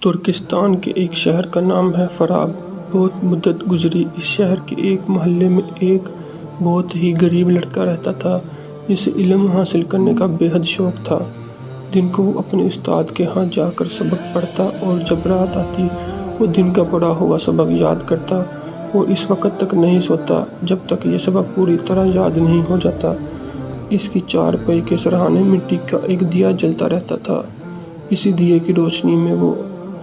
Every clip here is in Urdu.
ترکستان کے ایک شہر کا نام ہے فراب۔ بہت مدت گزری۔ اس شہر کے ایک محلے میں ایک بہت ہی غریب لڑکا رہتا تھا جسے علم حاصل کرنے کا بے حد شوق تھا۔ دن کو وہ اپنے استاد کے ہاں جا کر سبق پڑھتا اور جب رات آتی وہ دن کا پڑھا ہوا سبق یاد کرتا اور اس وقت تک نہیں سوتا جب تک یہ سبق پوری طرح یاد نہیں ہو جاتا۔ اس کی چارپائی کے سرہانے مٹی کا ایک دیا جلتا رہتا تھا۔ اسی دیے کی روشنی میں وہ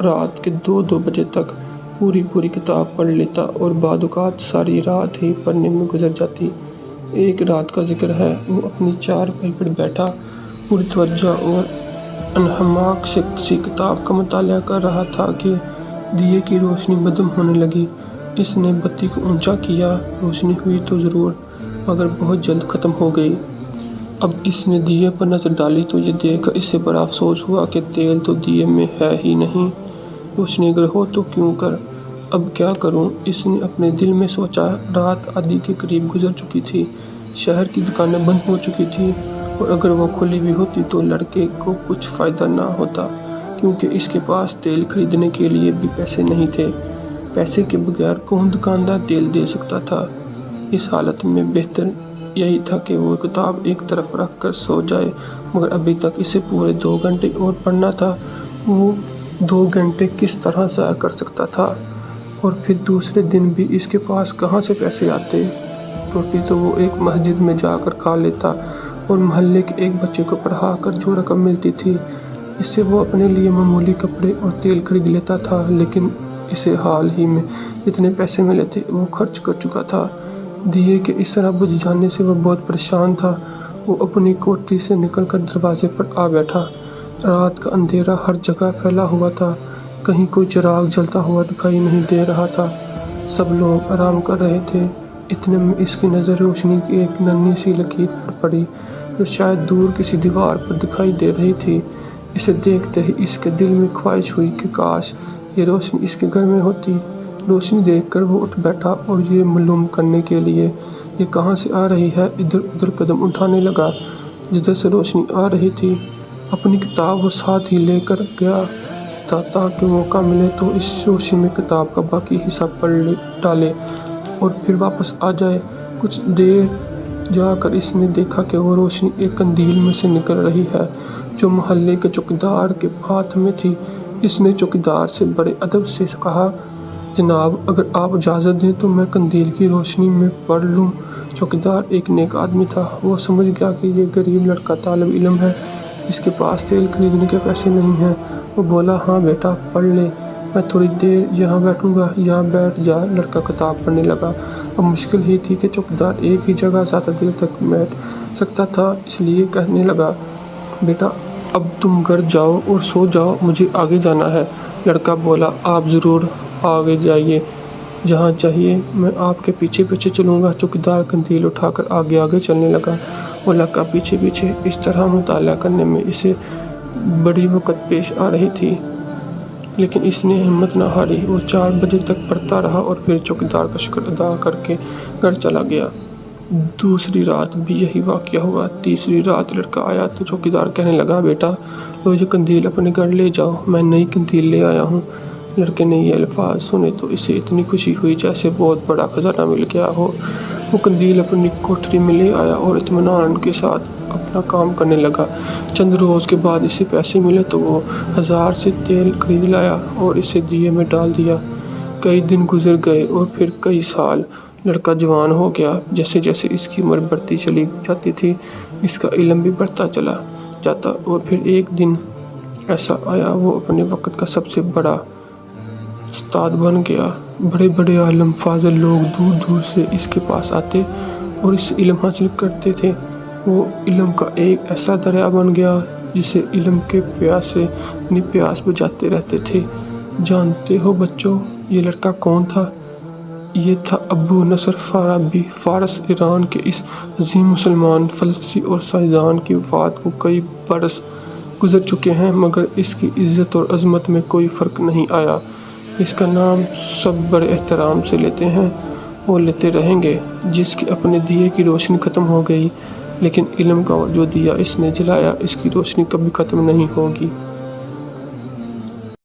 رات کے 2 بجے تک پوری کتاب پڑھ لیتا اور بعض اوقات ساری رات ہی پڑھنے میں گزر جاتی۔ ایک رات کا ذکر ہے، وہ اپنی چارپائی پر بیٹھا پوری توجہ اور انہماک سے کسی کتاب کا مطالعہ کر رہا تھا کہ دیے کی روشنی مدھم ہونے لگی۔ اس نے بتی کو اونچا کیا۔ روشنی ہوئی تو ضرور مگر بہت جلد ختم ہو گئی۔ اب اس نے دیے پر نظر ڈالی تو یہ دیکھ کر اسے بڑا افسوس ہوا کہ تیل تو دیے میں ہے ہی نہیں، روشنی اگر ہو تو کیوں کر، اب کیا کروں؟ اس نے اپنے دل میں سوچا۔ رات آدھی کے قریب گزر چکی تھی۔ شہر کی دکانیں بند ہو چکی تھیں اور اگر وہ کھلی بھی ہوتی تو لڑکے کو کچھ فائدہ نہ ہوتا کیونکہ اس کے پاس تیل خریدنے کے لیے بھی پیسے نہیں تھے۔ پیسے کے بغیر کون دکاندار تیل دے سکتا تھا؟ اس حالت میں بہتر یہی تھا کہ وہ کتاب ایک طرف رکھ کر سو جائے، مگر ابھی تک اسے پورے 2 گھنٹے اور پڑھنا تھا۔ وہ 2 گھنٹے کس طرح ضائع کر سکتا تھا؟ اور پھر دوسرے دن بھی اس کے پاس کہاں سے پیسے آتے؟ روٹی تو وہ ایک مسجد میں جا کر کھا لیتا اور محلے کے ایک بچے کو پڑھا کر جو رقم ملتی تھی اس سے وہ اپنے لیے معمولی کپڑے اور تیل خرید لیتا تھا، لیکن اسے حال ہی میں جتنے پیسے ملے تھے وہ خرچ کر چکا تھا۔ دیے کے اس طرح بجھ جانے سے وہ بہت پریشان تھا۔ وہ اپنی کوٹری سے نکل کر دروازے پر آ بیٹھا۔ رات کا اندھیرا ہر جگہ پھیلا ہوا تھا، کہیں کوئی چراغ جلتا ہوا دکھائی نہیں دے رہا تھا۔ سب لوگ آرام کر رہے تھے۔ اتنے میں اس کی نظر روشنی کی ایک ننھی سی لکیر پر پڑی جو شاید دور کسی دیوار پر دکھائی دے رہی تھی۔ اسے دیکھتے ہی اس کے دل میں خواہش ہوئی کہ کاش یہ روشنی اس کے گھر میں ہوتی۔ روشنی دیکھ کر وہ اٹھ بیٹھا اور یہ معلوم کرنے کے لیے یہ کہاں سے آ رہی ہے ادھر ادھر قدم اٹھانے لگا جدھر سے روشنی آ رہی تھی۔ اپنی کتاب وہ ساتھ ہی لے کر گیا تاکہ موقع ملے تو اس روشنی میں کتاب کا باقی حصہ پڑھ ڈالے اور پھر واپس آ جائے۔ کچھ دیر جا کر اس نے دیکھا کہ وہ روشنی ایک قندیل میں سے نکل رہی ہے جو محلے کے چوکیدار کے ہاتھ میں تھی۔ اس نے چوکیدار سے بڑے ادب سے کہا، جناب اگر آپ اجازت دیں تو میں قندیل کی روشنی میں پڑھ لوں۔ چوکیدار ایک نیک آدمی تھا۔ وہ سمجھ گیا کہ یہ غریب لڑکا طالب علم ہے، اس کے پاس تیل خریدنے کے پیسے نہیں ہیں۔ وہ بولا، ہاں بیٹا پڑھ لے، میں تھوڑی دیر یہاں بیٹھوں گا۔ یہاں بیٹھ جا۔ لڑکا کتاب پڑھنے لگا۔ اب مشکل ہی تھی کہ چوکیدار ایک ہی جگہ زیادہ دیر تک بیٹھ سکتا تھا، اس لیے کہنے لگا، بیٹا اب تم گھر جاؤ اور سو جاؤ، مجھے آگے جانا ہے۔ لڑکا بولا، آپ ضرور آگے جائیے، جہاں چاہیے میں آپ کے پیچھے پیچھے چلوں گا۔ چوکیدار قندیل اٹھا کر آگے چلنے لگا۔ وہ لڑکا پیچھے پیچھے۔ اس طرح مطالعہ کرنے میں اسے بڑی وقت پیش آ رہی تھی، لیکن اس نے ہمت نہ ہاری۔ وہ 4 بجے تک پڑھتا رہا اور پھر چوکیدار کا شکر ادا کر کے گھر چلا گیا۔ دوسری رات بھی یہی واقعہ ہوا۔ تیسری رات لڑکا آیا تو چوکیدار کہنے لگا، بیٹا لو یہ قندیل اپنے گھر لے جاؤ، میں نئی قندیل لے آیا ہوں۔ لڑکے نے یہ الفاظ سنے تو اسے اتنی خوشی ہوئی جیسے بہت بڑا خزانہ مل گیا ہو۔ وہ قندیل اپنی کوٹری میں لے آیا اور اطمینان کے ساتھ اپنا کام کرنے لگا۔ چند روز کے بعد اسے پیسے ملے تو وہ 1000 سے تیل خرید لایا اور اسے دیے میں ڈال دیا۔ کئی دن گزر گئے اور پھر کئی سال۔ لڑکا جوان ہو گیا۔ جیسے جیسے اس کی عمر بڑھتی چلی جاتی تھی اس کا علم بھی بڑھتا چلا جاتا اور پھر ایک دن ایسا آیا وہ اپنے وقت کا سب سے بڑا استاد بن گیا۔ بڑے بڑے عالم فاضل لوگ دور دور سے اس کے پاس آتے اور اس سے علم حاصل کرتے تھے۔ وہ علم کا ایک ایسا دریا بن گیا جسے علم کے پیاسے اپنی پیاس بجھاتے رہتے تھے۔ جانتے ہو بچوں یہ لڑکا کون تھا؟ یہ تھا ابو نصر فارابی۔ فارس ایران کے اس عظیم مسلمان فلسفی اور سائنسدان کی وفات کو کئی برس گزر چکے ہیں مگر اس کی عزت اور عظمت میں کوئی فرق نہیں آیا۔ اس کا نام سب بڑے احترام سے لیتے ہیں اور لیتے رہیں گے۔ جس کے اپنے دیے کی روشنی ختم ہو گئی لیکن علم کا جو دیا اس نے جلایا اس کی روشنی کبھی ختم نہیں ہوگی۔